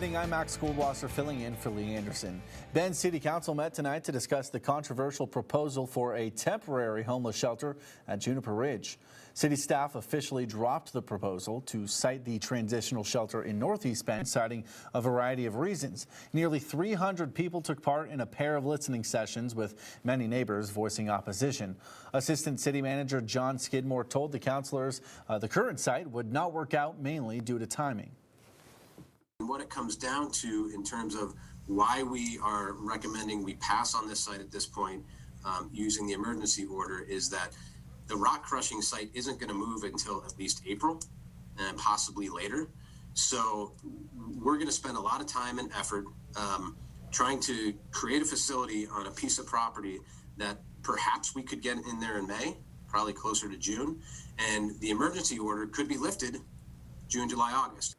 evening, I'm Max GOLDWASSER filling in for Lee Anderson. Bend City Council met tonight to discuss the controversial proposal for a temporary homeless shelter at Juniper Ridge. City staff officially dropped the proposal to site the transitional shelter in Northeast Bend, citing a variety of reasons. Nearly 300 people took part in a pair of listening sessions, with many neighbors voicing opposition. Assistant City Manager John Skidmore told the councilors the current site would not work out, mainly due to timing. What it comes down to in terms of why we are recommending we pass on this site at this point using the emergency order is that the rock crushing site isn't going to move until at least April and possibly later. So we're going to spend a lot of time and effort trying to create a facility on a piece of property that perhaps we could get in there in May, probably closer to June, and the emergency order could be lifted June, July, August.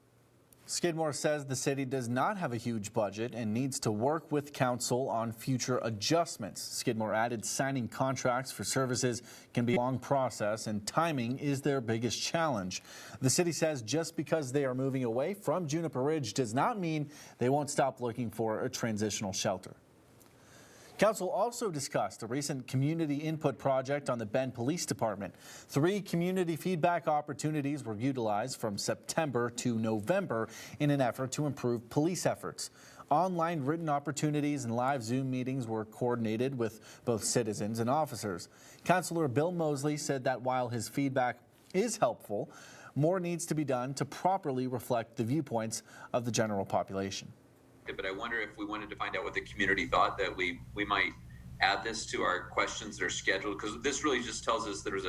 Skidmore says the city does not have a huge budget and needs to work with council on future adjustments. Skidmore added signing contracts for services can be a long process, and timing is their biggest challenge. The city says just because they are moving away from Juniper Ridge does not mean they won't stop looking for a transitional shelter. Council also discussed a recent community input project on the Bend Police Department. 3 community feedback opportunities were utilized from September to November in an effort to improve police efforts. Online written opportunities and live Zoom meetings were coordinated with both citizens and officers. Councilor Bill Moseley said that while his feedback is helpful, more needs to be done to properly reflect the viewpoints of the general population. But I wonder if we wanted to find out what the community thought, that we might add this to our questions that are scheduled, because this really just tells us there was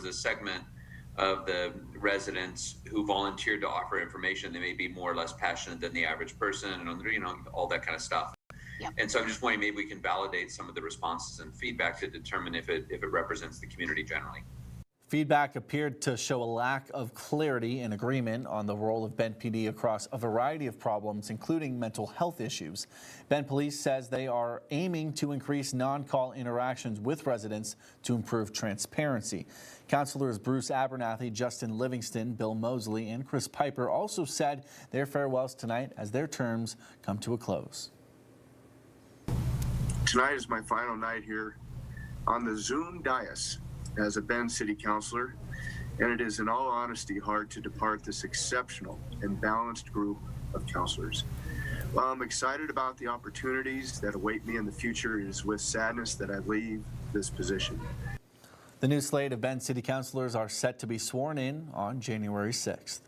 a segment of the residents who volunteered to offer information. They may be more or less passionate than the average person, and all that kind of stuff. Yep. And so I'm just wondering, maybe we can validate some of the responses and feedback to determine if it represents the community generally. Feedback appeared to show a lack of clarity and agreement on the role of Bend PD across a variety of problems, including mental health issues. Bend Police says they are aiming to increase non-call interactions with residents to improve transparency. Councilors Bruce Abernathy, Justin Livingston, Bill Moseley, and Chris Piper also said their farewells tonight as their terms come to a close. Tonight is my final night here on the Zoom dais as a Bend City Councilor, and it is in all honesty hard to depart this exceptional and balanced group of councilors. While I'm excited about the opportunities that await me in the future, it is with sadness that I leave this position. The new slate of Bend City Councilors are set to be sworn in on January 6th.